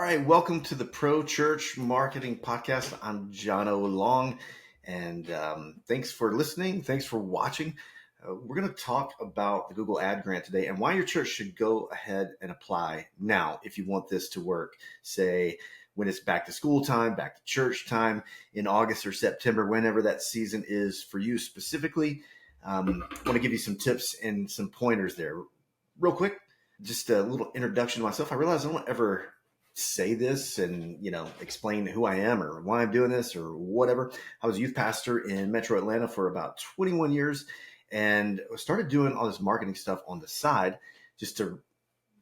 right, welcome to the Pro Church Marketing Podcast. I'm Jono Long, and thanks for listening. Thanks for watching. We're going to talk about the Google Ad Grant today and why your church should go ahead and apply now if you want this to work. Say when it's back to school time, back to church time, in August or September, whenever that season is for you specifically. I want to give you some tips and some pointers there. Real quick, just a little introduction to myself. I realize I don't ever say this and, explain who I am or why I'm doing this or whatever. I was a youth pastor in Metro Atlanta for about 21 years and started doing all this marketing stuff on the side just to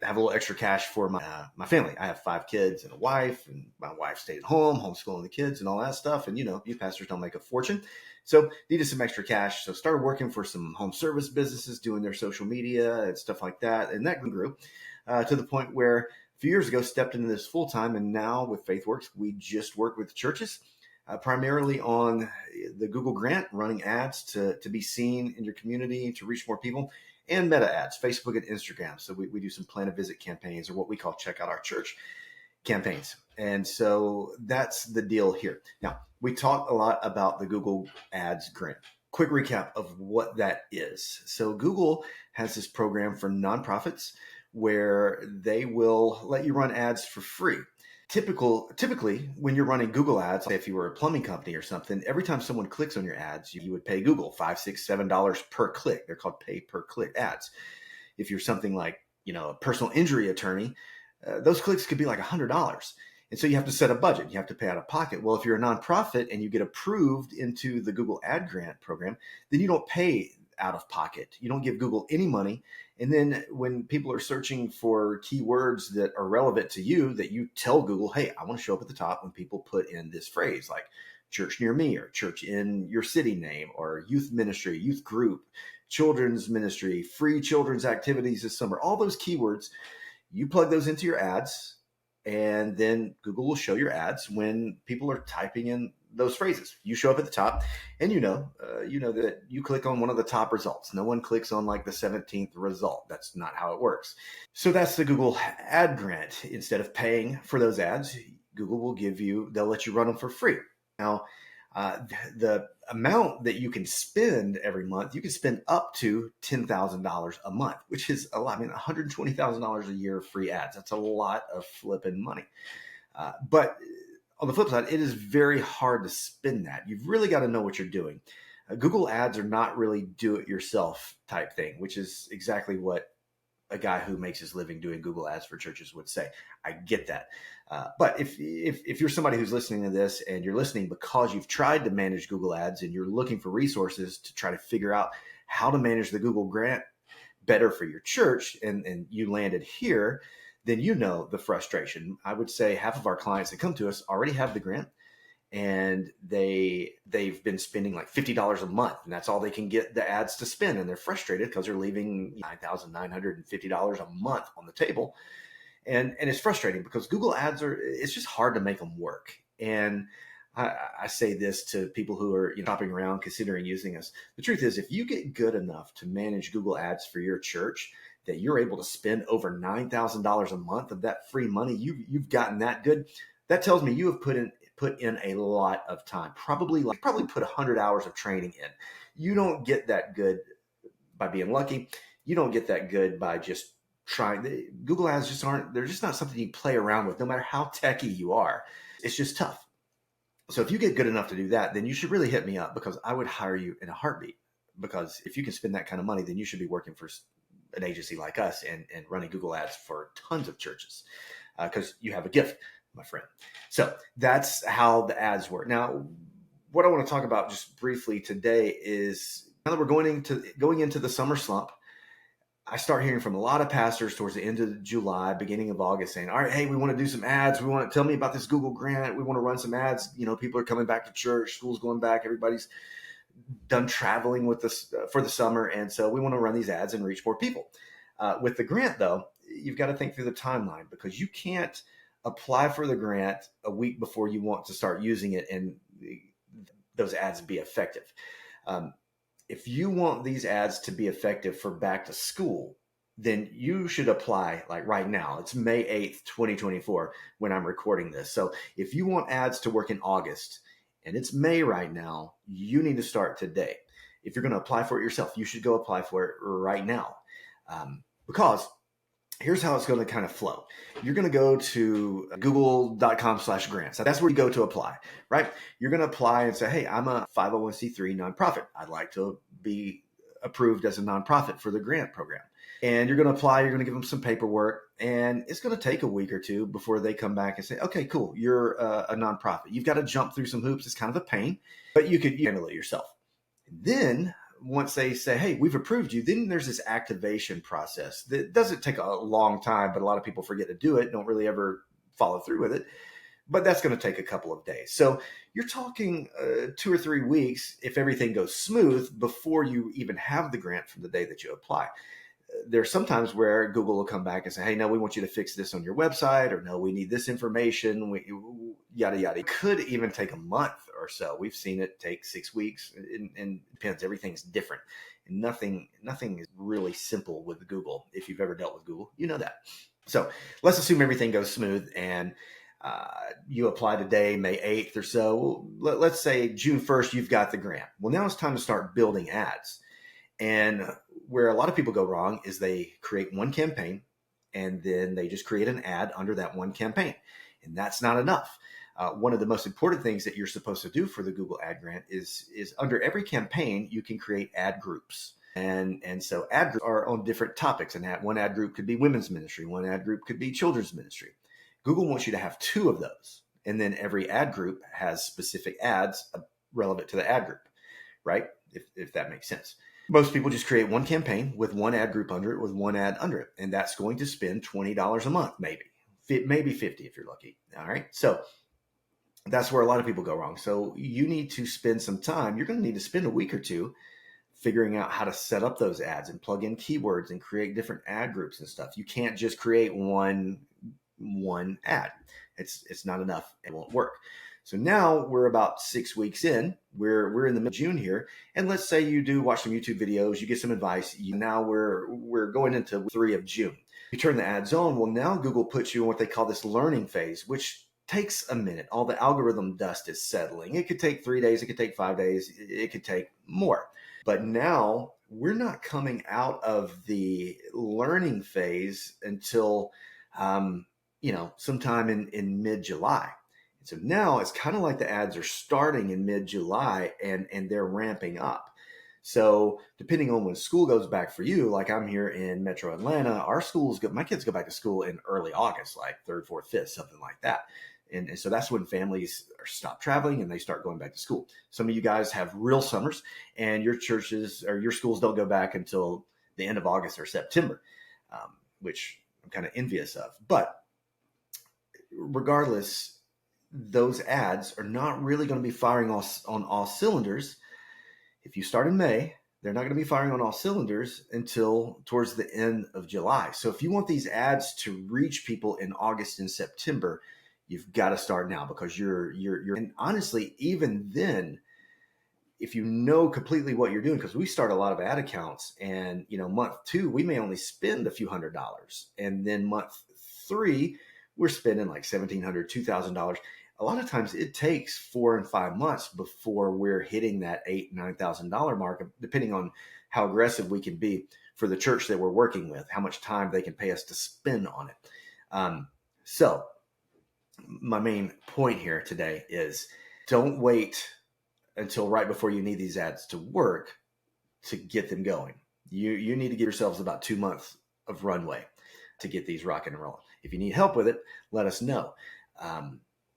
have a little extra cash for my family. I have 5 kids and a wife, and my wife stayed at home, homeschooling the kids and all that stuff. And, youth pastors don't make a fortune. So needed some extra cash. So started working for some home service businesses, doing their social media and stuff like that. And that grew to the point where a few years ago, stepped into this full time, and now with FaithWorks, we just work with churches, primarily on the Google Grant, running ads to be seen in your community, to reach more people, and meta ads, Facebook and Instagram. So we do some plan a visit campaigns, or what we call check out our church campaigns. And so that's the deal here. Now, we talk a lot about the Google Ads Grant. Quick recap of what that is. So Google has this program for nonprofits where they will let you run ads for free. Typically, when you're running Google ads, if you were a plumbing company or something, every time someone clicks on your ads, you would pay Google $5, $6, $7 per click. They're called pay per click ads. If you're something like, a personal injury attorney, those clicks could be like $100. And so you have to set a budget. You have to pay out of pocket. Well, if you're a nonprofit and you get approved into the Google Ad Grant program, then you don't pay out of pocket. You don't give Google any money. And then when people are searching for keywords that are relevant to you, that you tell Google, hey, I want to show up at the top when people put in this phrase like church near me, or church in your city name, or youth ministry, youth group, children's ministry, free children's activities this summer, all those keywords, you plug those into your ads, and then Google will show your ads when people are typing in those phrases. You show up at the top, and you know that you click on one of the top results. No one clicks on like the 17th result. That's not how it works. So that's the Google Ad Grant. Instead of paying for those ads, Google they'll let you run them for free. Now, the amount that you can spend every month, you can spend up to $10,000 a month, which is a lot. I mean, $120,000 a year of free ads. That's a lot of flipping money. But on the flip side, it is very hard to spend that. You've really got to know what you're doing. Google ads are not really do-it-yourself type thing, which is exactly what a guy who makes his living doing Google ads for churches would say. I get that. But if you're somebody who's listening to this and you're listening because you've tried to manage Google ads and you're looking for resources to try to figure out how to manage the Google Grant better for your church, and you landed here, then the frustration. I would say half of our clients that come to us already have the grant, and they've been spending like $50 a month, and that's all they can get the ads to spend. And they're frustrated because they're leaving $9,950 a month on the table. And it's frustrating because Google ads it's just hard to make them work. And I say this to people who are shopping around, considering using us. The truth is, if you get good enough to manage Google ads for your church, that you're able to spend over $9,000 a month of that free money, you've gotten that good. That tells me you have put in a lot of time, probably put 100 hours of training in. You don't get that good by being lucky. You don't get that good by just trying. Google ads they're just not something you play around with, no matter how techy you are. It's just tough. So if you get good enough to do that, then you should really hit me up, because I would hire you in a heartbeat. Because if you can spend that kind of money, then you should be working for an agency like us and running Google ads for tons of churches, because you have a gift, my friend. So that's how the ads work. Now, what I want to talk about just briefly today is, now that we're going into the summer slump, I start hearing from a lot of pastors towards the end of July, beginning of August, saying, all right, hey, we want to do some ads. We want to tell me about this Google Grant. We want to run some ads. People are coming back to church. School's going back. Everybody's done traveling with this for the summer. And so we want to run these ads and reach more people. With the grant, though, you've got to think through the timeline, because you can't apply for the grant a week before you want to start using it and those ads be effective. If you want these ads to be effective for back to school, then you should apply like right now. It's May 8th, 2024 when I'm recording this. So if you want ads to work in August and it's May right now, you need to start today. If you're going to apply for it yourself, you should go apply for it right now. Because here's how it's going to kind of flow. You're going to go to google.com/grants. That's where you go to apply, right? You're going to apply and say, hey, I'm a 501c3 nonprofit. I'd like to be approved as a nonprofit for the grant program. And you're going to apply, you're going to give them some paperwork, and it's going to take a week or two before they come back and say, okay, cool, you're a nonprofit. You've got to jump through some hoops. It's kind of a pain, but you could handle it yourself. Then once they say, hey, we've approved you, then there's this activation process that doesn't take a long time, but a lot of people forget to do it, don't really ever follow through with it. But that's going to take a couple of days. So you're talking 2 or 3 weeks if everything goes smooth before you even have the grant from the day that you apply. There's sometimes where Google will come back and say, hey, no, we want you to fix this on your website, or no, we need this information, yada, yada. It could even take a month or so. We've seen it take 6 weeks, and it depends. Everything's different. And nothing is really simple with Google. If you've ever dealt with Google, you know that. So let's assume everything goes smooth and you apply today, May 8th or so. Let's say June 1st, you've got the grant. Well, now it's time to start building ads. And where a lot of people go wrong is they create one campaign and then they just create an ad under that one campaign. And that's not enough. One of the most important things that you're supposed to do for the Google Ad Grant is under every campaign, you can create ad groups. And so ad groups are on different topics. And one ad group could be women's ministry. One ad group could be children's ministry. Google wants you to have 2 of those. And then every ad group has specific ads relevant to the ad group, right? If that makes sense. Most people just create one campaign with one ad group under it, with one ad under it. And that's going to spend $20 a month, maybe $50 if you're lucky. All right. So that's where a lot of people go wrong. So you need to spend some time. You're going to need to spend a week or two figuring out how to set up those ads and plug in keywords and create different ad groups and stuff. You can't just create one ad. It's not enough. It won't work. So now we're about 6 weeks in. We're in the mid June here, and let's say you do watch some YouTube videos, you get some advice. Now we're going into 3 of June. You turn the ads on. Well, now Google puts you in what they call this learning phase, which takes a minute. All the algorithm dust is settling. It could take 3 days. It could take 5 days. It could take more. But now we're not coming out of the learning phase until sometime in mid-July. So now it's kind of like the ads are starting in mid-July and they're ramping up. So depending on when school goes back for you, like I'm here in Metro Atlanta, my kids go back to school in early August, like 3rd, 4th, 5th, something like that. And so that's when families stop traveling and they start going back to school. Some of you guys have real summers and your churches or your schools don't go back until the end of August or September, which I'm kind of envious of. But regardless, those ads are not really going to be firing on all cylinders. If you start in May, they're not going to be firing on all cylinders until towards the end of July. So if you want these ads to reach people in August and September, you've got to start now, because you're and honestly, even then, if you know completely what you're doing, because we start a lot of ad accounts and, month 2, we may only spend a few $100s. And then month 3, we're spending like $1,700, $2,000. A lot of times it takes 4 and 5 months before we're hitting that $8,000, $9,000 mark, depending on how aggressive we can be for the church that we're working with, how much time they can pay us to spend on it. So my main point here today is don't wait until right before you need these ads to work to get them going. You need to give yourselves about 2 months of runway to get these rocking and rolling. If you need help with it, let us know.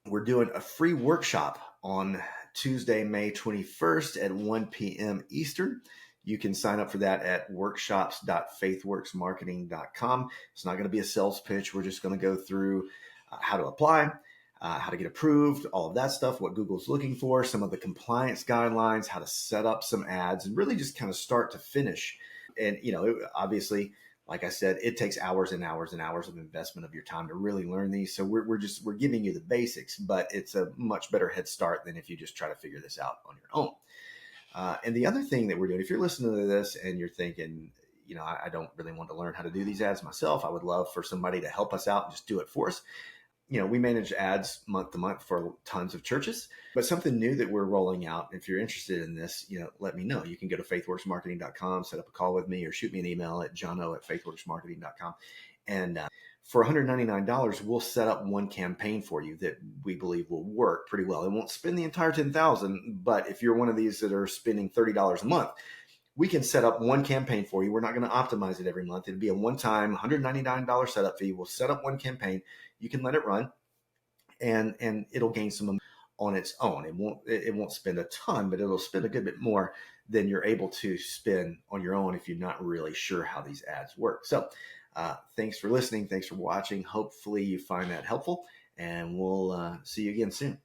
We're doing a free workshop on Tuesday, May 21st at 1 p.m. Eastern. You can sign up for that at workshops.faithworksmarketing.com. It's not going to be a sales pitch. We're just going to go through how to apply, how to get approved, all of that stuff, what Google's looking for, some of the compliance guidelines, how to set up some ads, and really just kind of start to finish. And, obviously, like I said, it takes hours and hours and hours of investment of your time to really learn these. So we're giving you the basics, but it's a much better head start than if you just try to figure this out on your own. And the other thing that we're doing, if you're listening to this and you're thinking, I don't really want to learn how to do these ads myself. I would love for somebody to help us out and just do it for us. We manage ads month to month for tons of churches, but something new that we're rolling out. If you're interested in this, let me know. You can go to faithworksmarketing.com, set up a call with me, or shoot me an email at jono@faithworksmarketing.com. And for $199, we'll set up one campaign for you that we believe will work pretty well. It won't spend the entire $10,000, but if you're one of these that are spending $30 a month, we can set up one campaign for you. We're not going to optimize it every month. It'll be a one-time $199 setup fee. We'll set up one campaign. You can let it run, and it'll gain some on its own. It won't spend a ton, but it'll spend a good bit more than you're able to spend on your own if you're not really sure how these ads work. So thanks for listening. Thanks for watching. Hopefully you find that helpful, and we'll see you again soon.